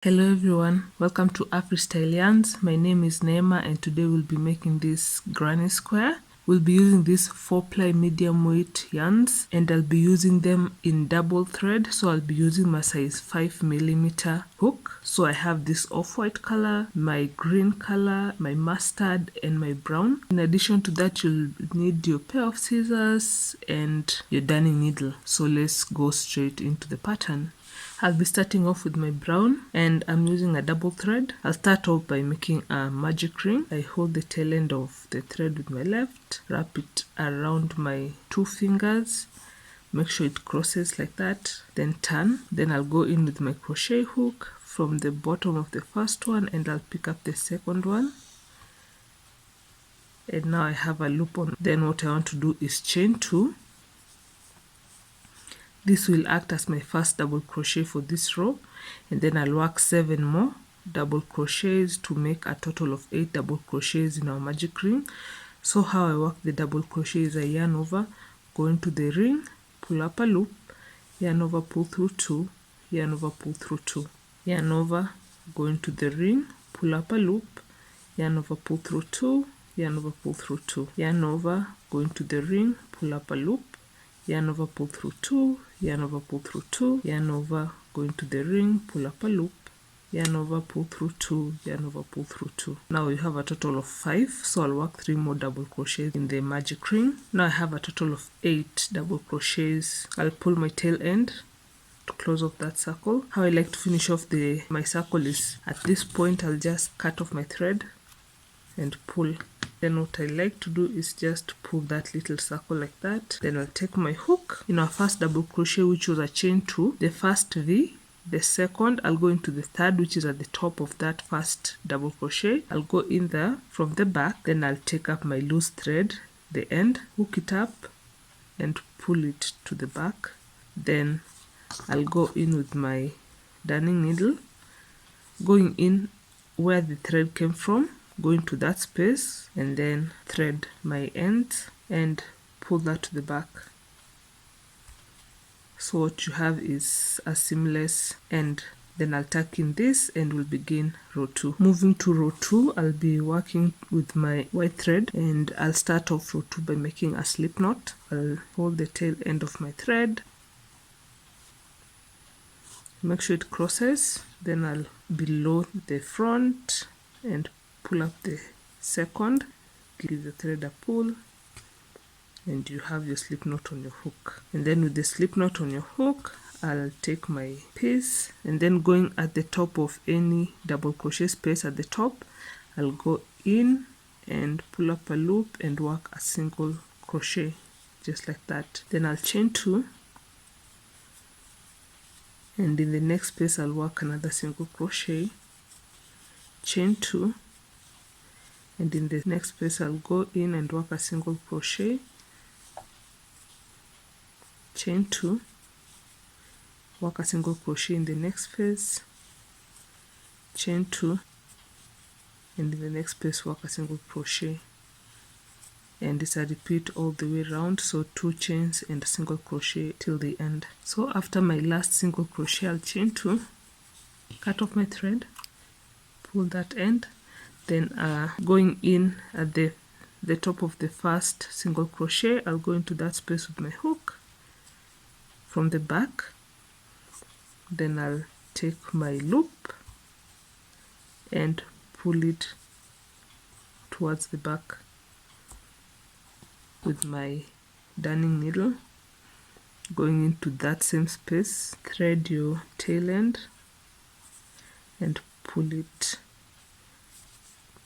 Hello everyone, welcome to Afristylz yarns. My name is Neema and today we'll be making this granny square. We'll be using these 4-ply medium weight yarns and I'll be using them in double thread. So I'll be using my size 5mm hook. So I have this off-white color, my green color, my mustard and my brown. In addition to that, you'll need your pair of scissors and your darning needle. So let's go straight into the pattern. I'll be starting off with my brown and I'm using a double thread. I'll start off by making a magic ring. I hold the tail end of the thread with my left, wrap it around my 2 fingers, make sure it crosses like that, then turn. Then I'll go in with my crochet hook from the bottom of the first one and I'll pick up the second one. And now I have a loop on. Then what I want to do is chain 2. This will act as my first double crochet for this row, and then I'll work 7 more double crochets to make a total of 8 double crochets in our magic ring. So how I work the double crochet is I yarn over, go into the ring, pull up a loop, yarn over, pull through 2, yarn over, pull through 2, yarn over, go into the ring, pull up a loop, yarn over, pull through 2, yarn over, pull through 2, yarn over, go into the ring, pull up a loop, yarn over, pull through 2, yarn over, pull through 2, yarn over, go into the ring, pull up a loop, yarn over, pull through 2, yarn over, pull through 2. Now we have a total of 5, so I'll work 3 more double crochets in the magic ring. Now I have a total of 8 double crochets. I'll pull my tail end to close off that circle. How I like to finish off my circle is at this point I'll just cut off my thread and pull. Then what I like to do is just pull that little circle like that. Then I'll take my hook in our first double crochet, which was a chain 2, the first V, the second, I'll go into the third, which is at the top of that first double crochet. I'll go in there from the back, then I'll take up my loose thread, the end, hook it up and pull it to the back. Then I'll go in with my darning needle, going in where the thread came from, go into that space and then thread my ends and pull that to the back. So what you have is a seamless end. Then I'll tuck in this and we'll begin row 2. Moving to row 2, I'll be working with my white thread and I'll start off row 2 by making a slip knot. I'll hold the tail end of my thread, make sure it crosses, then I'll below the front and pull up the second, give the thread a pull and you have your slip knot on your hook. And then with the slip knot on your hook, I'll take my piece and then going at the top of any double crochet space at the top, I'll go in and pull up a loop and work a single crochet just like that. Then I'll chain 2 and in the next space I'll work another single crochet, chain 2, and in the next space I'll go in and work a single crochet, chain 2, work a single crochet in the next space, chain 2, and in the next space work a single crochet. And it's a repeat all the way around, so 2 chains and a single crochet till the end. So after my last single crochet, I'll chain 2, cut off my thread, pull that end, then going in at the top of the first single crochet, I'll go into that space with my hook from the back. Then I'll take my loop and pull it towards the back with my darning needle, going into that same space, thread your tail end and pull it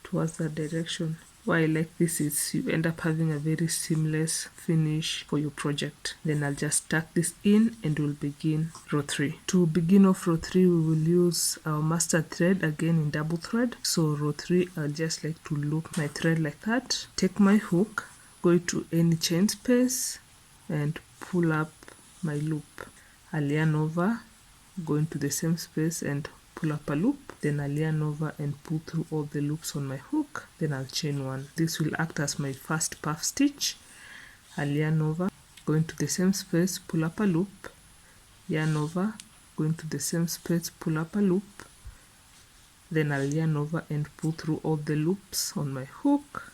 towards that direction. Why I like this is you end up having a very seamless finish for your project. Then I'll just tuck this in and we'll begin row 3. To begin off row 3, we will use our mustard thread again in double thread. So row 3, I'll just like to loop my thread like that, take my hook, go to any chain space and pull up my loop. I'll yarn over, go into the same space and pull up a loop, then I'll yarn over and pull through all the loops on my hook, then I'll chain 1. This will act as my first puff stitch. I'll yarn over, go into the same space, pull up a loop, yarn over, go into the same space, pull up a loop, Then I'll yarn over and pull through all the loops on my hook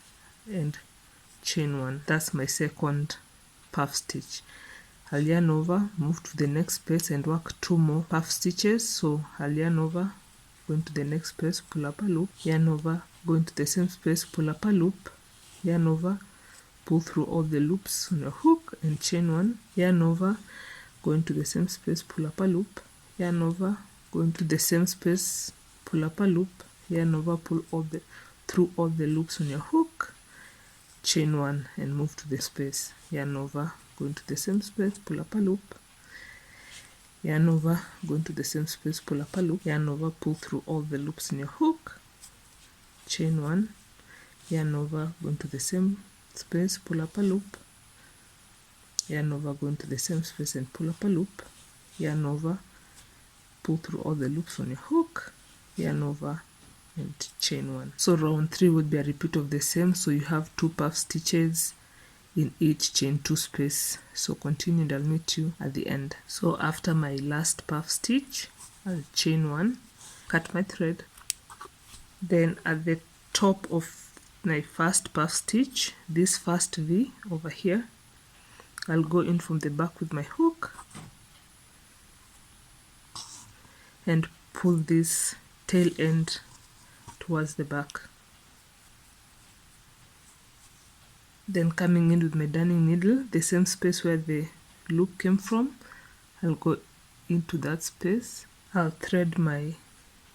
and chain 1. That's my second puff stitch. I'll yarn over, move to the next space and work 2 more puff stitches. So I'll yarn over, go into the next space, pull up a loop, yarn over, go into the same space, pull up a loop, yarn over, pull through all the loops on your hook and chain 1, yarn over, go into the same space, pull up a loop, yarn over, go into the same space, pull up a loop, yarn over, pull through all the loops on your hook, chain 1 and move to the space, yarn over, go into the same space, pull up a loop, yarn over, go into the same space, pull up a loop, yarn over, pull through all the loops in your hook, chain 1, yarn over, go into the same space, pull up a loop, yarn over, go into the same space and pull up a loop, yarn over, pull through all the loops on your hook, yarn over and chain 1. So round 3 would be a repeat of the same, so you have 2 puff stitches in each chain 2 space. So continue and I'll meet you at the end. So after my last puff stitch, I'll chain 1, cut my thread, then at the top of my first puff stitch, this first V over here, I'll go in from the back with my hook and pull this tail end towards the back. Then coming in with my darning needle, the same space where the loop came from, I'll go into that space. I'll thread my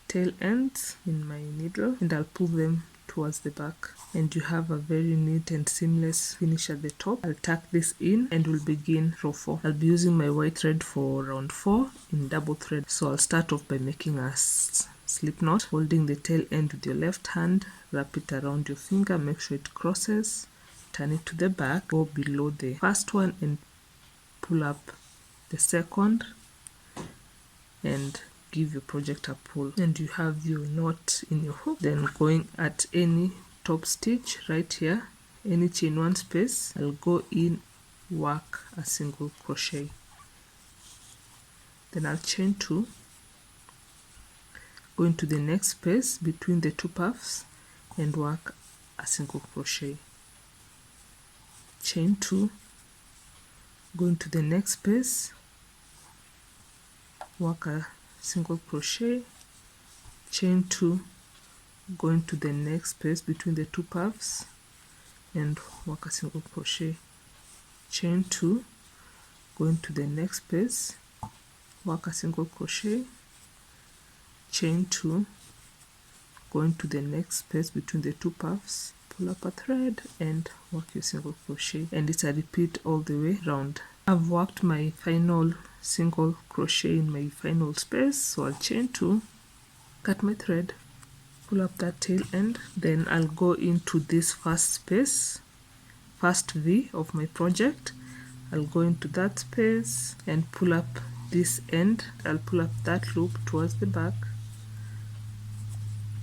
tail ends in my needle and I'll pull them towards the back, and you have a very neat and seamless finish at the top. I'll tuck this in and we'll begin row 4. I'll be using my white thread for round 4 in double thread. So I'll start off by making a slip knot, holding the tail end with your left hand, wrap it around your finger, make sure it crosses, turn it to the back, go below the first one and pull up the second and give your project a pull, and you have your knot in your hook. Then going at any top stitch right here, any chain 1 space, I'll go in, work a single crochet, then I'll chain 2, go into the next space between the 2 puffs and work a single crochet, chain 2, go into the next space, work a single crochet, chain 2, go into the next space between the 2 puffs and work a single crochet, chain 2, go into the next space, work a single crochet, chain 2, go into the next space between the 2 puffs, pull up a thread and work your single crochet, and it's a repeat all the way round. I've worked my final single crochet in my final space, so I'll chain 2, cut my thread, pull up that tail end, then I'll go into this first space, first V of my project. I'll go into that space and pull up this end. I'll pull up that loop towards the back,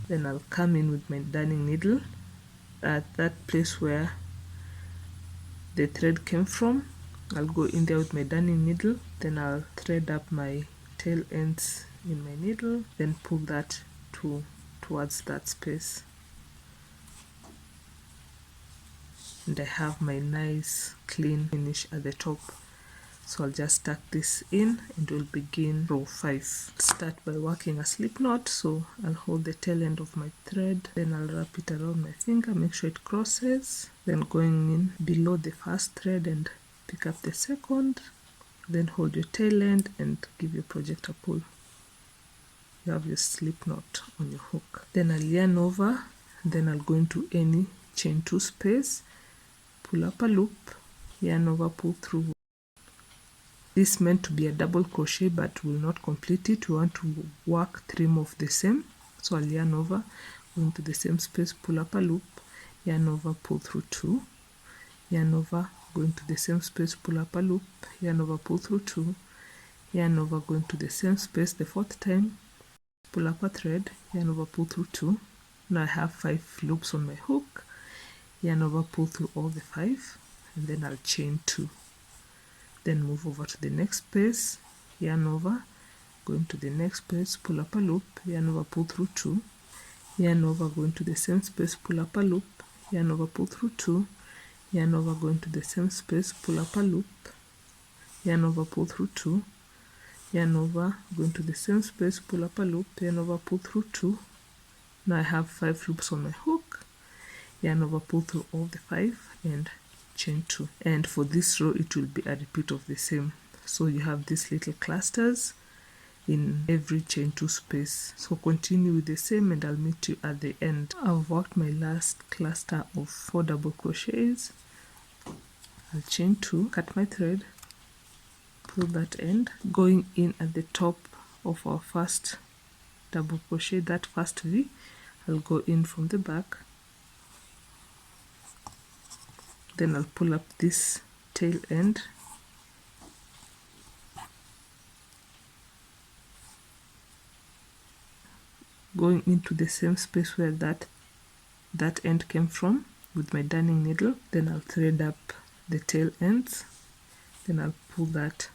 then I'll come in with my darning needle at that place where the thread came from. I'll go in there with my darning needle, then I'll thread up my tail ends in my needle, then pull that towards that space, and I have my nice clean finish at the top. So I'll just tuck this in and we'll begin row 5. Start by working a slip knot, so I'll hold the tail end of my thread, then I'll wrap it around my finger, make sure it crosses, then going in below the first thread and pick up the second, then hold your tail end and give your project a pull. You have your slip knot on your hook. Then I'll yarn over, then I'll go into any chain 2 space, pull up a loop, yarn over, pull through. This is meant to be a double crochet but will not complete it. We want to work 3 more of the same. So I'll yarn over, go into the same space, pull up a loop, yarn over, pull through 2, yarn over, go into the same space, pull up a loop, yarn over, pull through 2, yarn over, go into the same space the 4th time, pull up a thread, yarn over, pull through 2. Now I have 5 loops on my hook, yarn over, pull through all the 5, and then I'll chain 2. Then move over to the next space, yarn over, go into the next space, pull up a loop, yarn over, pull through 2, yarn over, go into the same space, pull up a loop, yarn over, pull through 2, yarn over, go into the same space, pull up a loop, yarn over, pull through 2, yarn over, go into the same space, pull up a loop, yarn over, pull through 2. Now I have 5 loops on my hook, yarn over, pull through all the 5 and chain 2. And for this row it will be a repeat of the same, so you have these little clusters in every chain 2 space. So continue with the same and I'll meet you at the end. I've worked my last cluster of 4 double crochets. I'll chain 2, cut my thread, pull that end, going in at the top of our first double crochet, that first V. I'll go in from the back, then I'll pull up this tail end, going into the same space where that end came from with my darning needle. Then I'll thread up the tail ends, then I'll pull that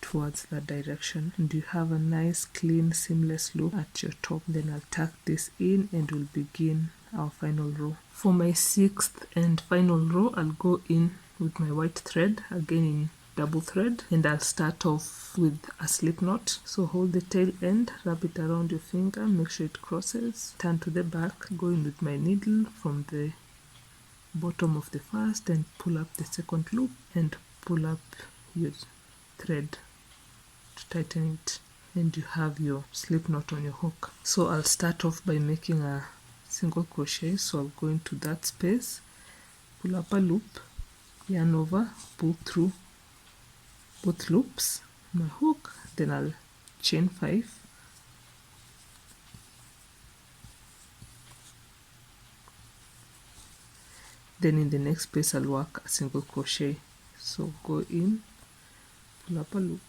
towards that direction, and you have a nice clean seamless loop at your top. Then I'll tuck this in and we'll begin our final row. For my 6th and final row, I'll go in with my white thread, again in double thread, and I'll start off with a slip knot. So hold the tail end, wrap it around your finger, make sure it crosses, turn to the back, go in with my needle from the bottom of the first and pull up the second loop and pull up your thread to tighten it, and you have your slip knot on your hook. So I'll start off by making a single crochet. So I'll go into that space, pull up a loop, yarn over, pull through both loops, my hook, then I'll chain 5, then in the next space I'll work a single crochet. So go in, pull up a loop,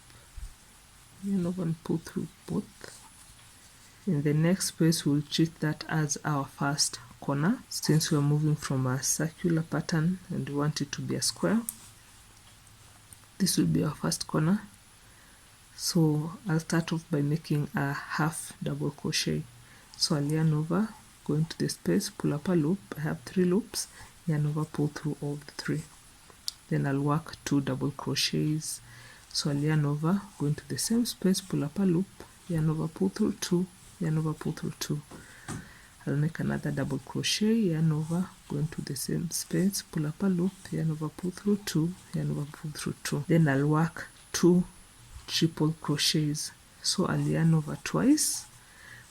yarn over and pull through both. In the next space we'll treat that as our first corner, since we're moving from a circular pattern and we want it to be a square. This will be our first corner. So I'll start off by making a half double crochet. So I'll yarn over, go into the space, pull up a loop. I have 3 loops, yarn over, pull through all the 3. Then I'll work 2 double crochets. So I'll yarn over, go into the same space, pull up a loop, yarn over, pull through 2, yarn over, pull through 2. I'll make another double crochet, yarn over, go into the same space, pull up a loop, yarn over, pull through 2, yarn over, pull through 2. Then I'll work 2 triple crochets. So I'll yarn over twice,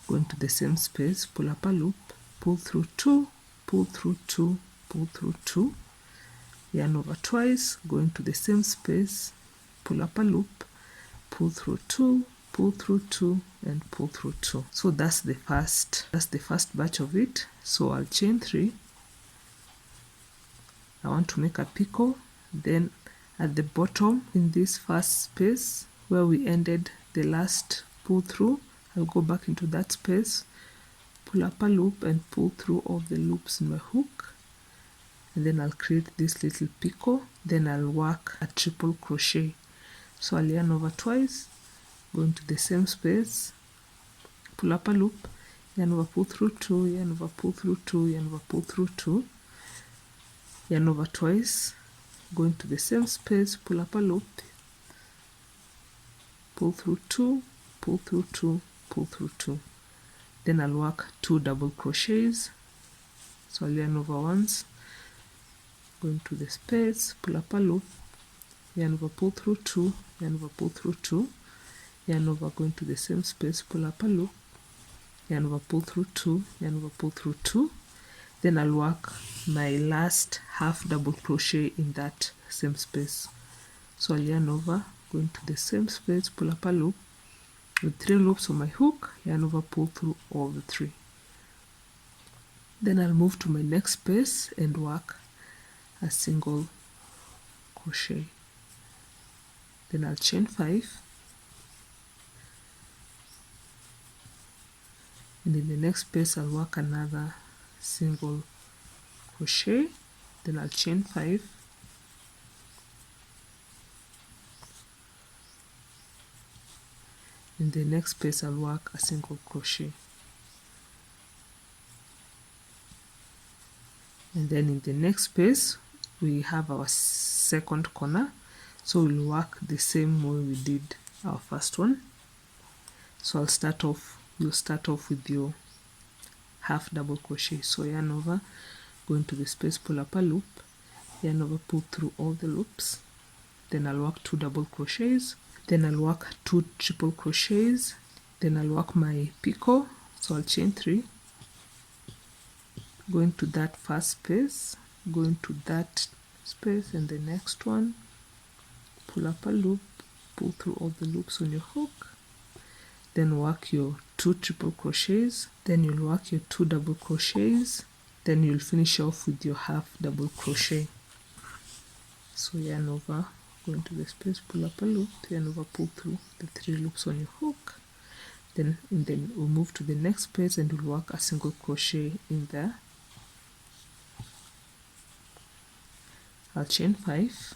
go into the same space, pull up a loop, pull through 2, pull through 2, pull through 2, yarn over twice, go into the same space, pull up a loop, pull through 2, pull through 2 and pull through 2. So that's the first batch of it. So I'll chain 3. I want to make a picot. Then at the bottom in this first space where we ended the last pull through, I'll go back into that space, pull up a loop and pull through all the loops in my hook, and then I'll create this little picot. Then I'll work a triple crochet. So I'll yarn over twice, go into the same space, pull up a loop, yarn over, pull through 2, yarn over, pull through 2, yarn over, pull through 2, yarn over twice, go into the same space, pull up a loop, pull through 2, pull through 2, pull through 2. Then I'll work 2 double crochets. So I'll yarn over once, go into the space, pull up a loop, yarn over, pull through 2, yarn over, pull through 2, yarn over, go into the same space, pull up a loop, yarn over, pull through 2, yarn over, pull through 2. Then I'll work my last half double crochet in that same space. So I'll yarn over, go into the same space, pull up a loop with 3 loops on my hook, yarn over, pull through all the 3. Then I'll move to my next space and work a single crochet. Then I'll chain 5, and in the next space I'll work another single crochet. Then I'll chain 5, in the next space I'll work a single crochet. And then in the next space we have our second corner, so we'll work the same way we did our first one. So you'll start off with your half double crochet. So yarn over, go into the space, pull up a loop, yarn over, pull through all the loops, then I'll work 2 double crochets, then I'll work 2 triple crochets, then I'll work my picot. So I'll chain 3, go into that first space, go into that space and the next one, pull up a loop, pull through all the loops on your hook, then work your 2 triple crochets, then you'll work your 2 double crochets, then you'll finish off with your half double crochet. So yarn over, go into the space, pull up a loop, yarn over, pull through the 3 loops on your hook, then we'll move to the next space and we'll work a single crochet in there. I'll chain 5,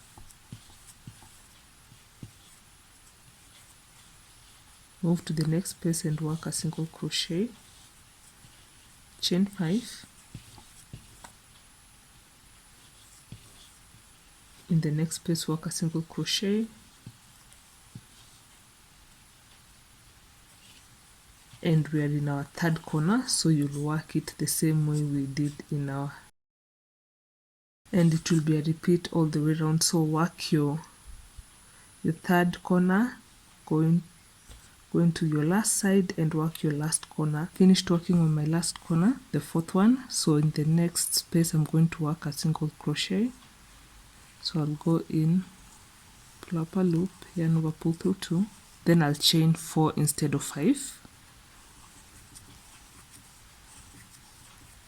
move to the next space and work a single crochet, chain 5, in the next space work a single crochet, and we are in our third corner, so you'll work it the same way we did in our, and it will be a repeat all the way around. So work your third corner, going to your last side and work your last corner. Finished working on my last corner, the fourth one. So in the next space I'm going to work a single crochet. So I'll go in, pull up a loop, yarn over, pull through 2, then I'll chain 4 instead of 5.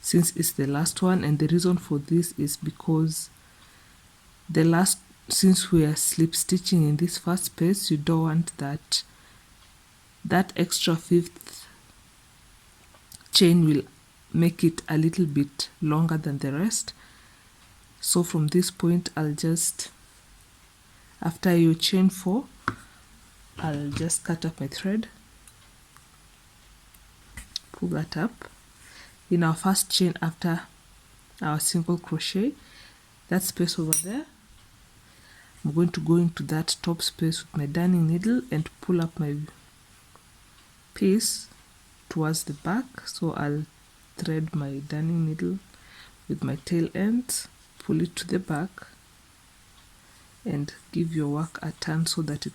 Since it's the last one, and the reason for this is because since we are slip stitching in this first space, you don't want that extra 5th chain will make it a little bit longer than the rest. So from this point I'll just, after you chain 4, I'll just cut up my thread, pull that up. In our first chain after our single crochet, that space over there, I'm going to go into that top space with my darning needle and pull up my piece towards the back. So I'll thread my darning needle with my tail ends, pull it to the back and give your work a turn so that it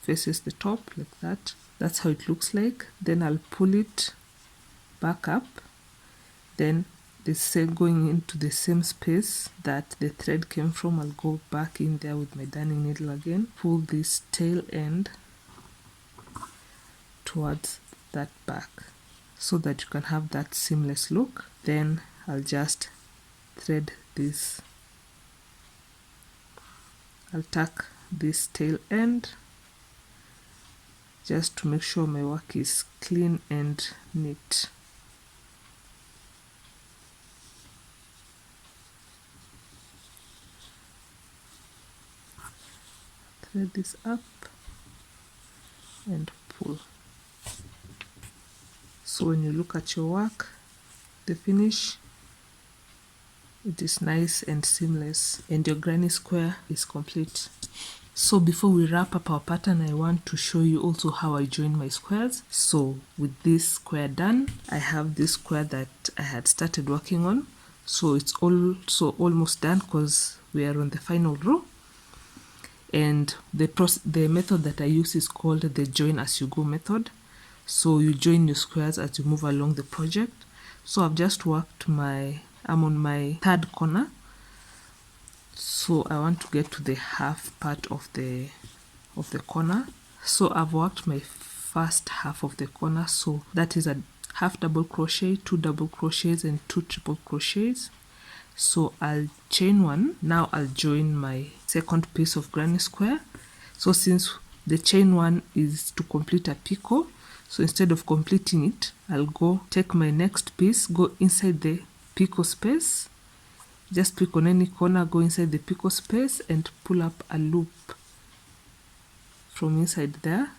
faces the top like that. That's how it looks like. Then I'll pull it back up, then going into the same space that the thread came from, I'll go back in there with my darning needle again, pull this tail end towards that back so that you can have that seamless look. Then I'll just thread this, I'll tuck this tail end just to make sure my work is clean and neat. Thread this up and pull. So when you look at your work, the finish, it is nice and seamless and your granny square is complete. So before we wrap up our pattern, I want to show you also how I join my squares. So with this square done, I have this square that I had started working on. So it's also almost done because we are on the final row. And the method that I use is called the join as you go method. So you join your squares as you move along the project. So I've just worked I'm on my third corner. So I want to get to the half part of the corner. So I've worked my first half of the corner. So that is a half double crochet, 2 double crochets and 2 triple crochets. So I'll chain 1. Now I'll join my second piece of granny square. So since the chain 1 is to complete a picot, so instead of completing it, I'll go take my next piece, go inside the picot space, just pick on any corner, go inside the picot space and pull up a loop from inside there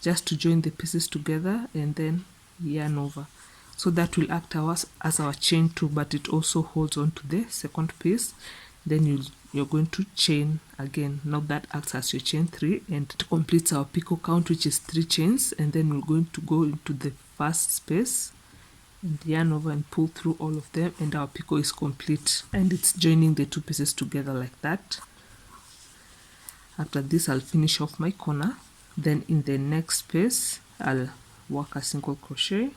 just to join the pieces together, and then yarn over. so that will act as our chain 2, but it also holds on to the second piece. Then you're going to chain again. Now that acts as your chain 3, and it completes our picot count, which is 3 chains. And then we're going to go into the first space and yarn over and pull through all of them, and our picot is complete, and it's joining the 2 pieces together like that. After this, I'll finish off my corner. Then in the next space, I'll work a single crochet.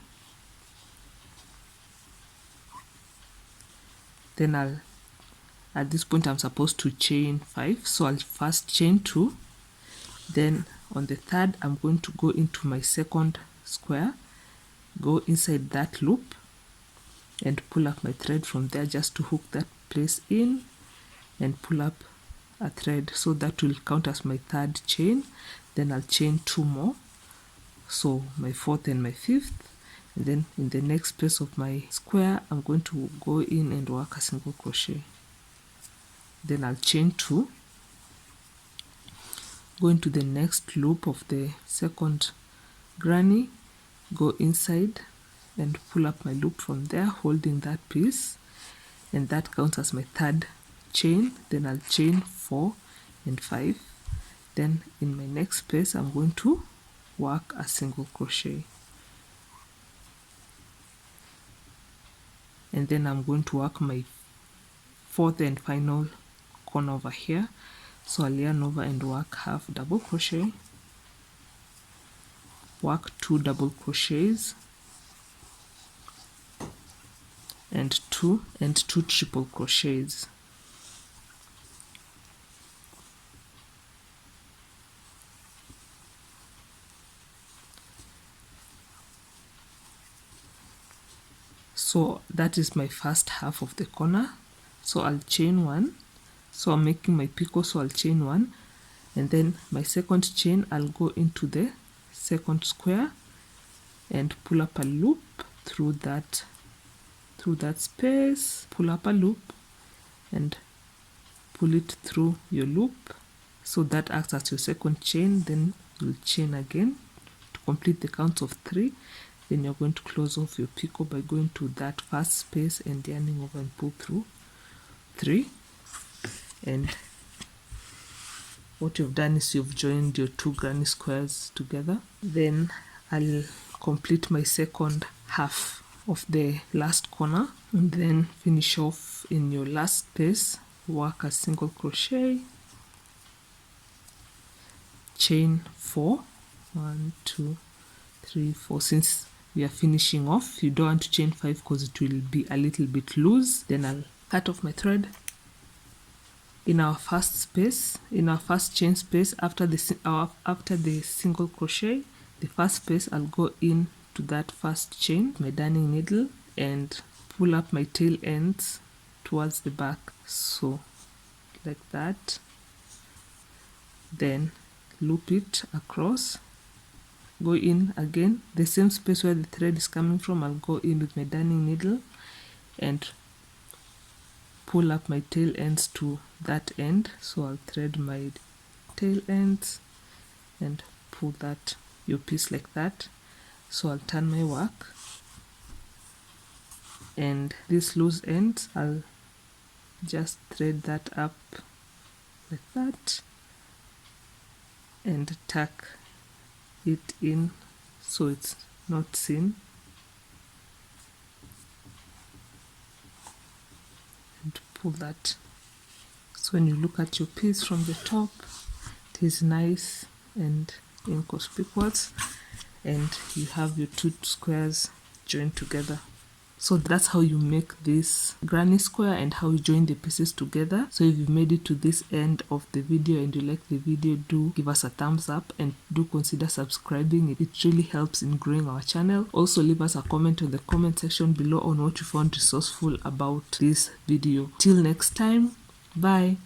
Then at this point I'm supposed to chain 5, so I'll first chain 2. Then on the third, I'm going to go into my second square, go inside that loop and pull up my thread from there just to hook that place in, and pull up a thread, so that will count as my 3rd chain. Then I'll chain 2 more, so my 4th and my 5th. And then in the next space of my square, I'm going to go in and work a single crochet. Then I'll chain 2, go into the next loop of the second granny, go inside and pull up my loop from there, holding that piece, and that counts as my 3rd chain. Then I'll chain 4 and 5. Then in my next space, I'm going to work a single crochet, and then I'm going to work my 4th and final corner over here. So I'll yarn over and work half double crochet, work 2 double crochets, and 2 triple crochets. So that is my first half of the corner. So I'll chain 1. So I'm making my picot, so I'll chain 1, and then my second chain, I'll go into the second square and pull up a loop through that space, pull up a loop and pull it through your loop, so that acts as your second chain. Then you'll chain again to complete the count of 3. Then you're going to close off your picot by going to that first space and yarning over and pull through 3. And what you've done is you've joined your 2 granny squares together. Then I'll complete my second half of the last corner, and then finish off in your last space, work a single crochet, chain 4, 1 2 3 4. Since we are finishing off, you don't want to chain 5 because it will be a little bit loose. Then I'll cut off my thread. In our first space, in our first chain space, after the single crochet, the first space, I'll go in to that first chain, my darning needle, and pull up my tail ends towards the back, so like that. Then loop it across, go in again, the same space where the thread is coming from. I'll go in with my darning needle and pull up my tail ends to that end. So I'll thread my tail ends and pull that your piece like that. So I'll turn my work, and this loose ends, I'll just thread that up like that and tuck it in so it's not seen, and pull that. So when you look at your piece from the top, it is nice and inconspicuous, and you have your 2 squares joined together. So that's how you make this granny square and how you join the pieces together. So if you've made it to this end of the video and you like the video, do give us a thumbs up and do consider subscribing. It really helps in growing our channel. Also leave us a comment in the comment section below on what you found resourceful about this video. Till next time, bye.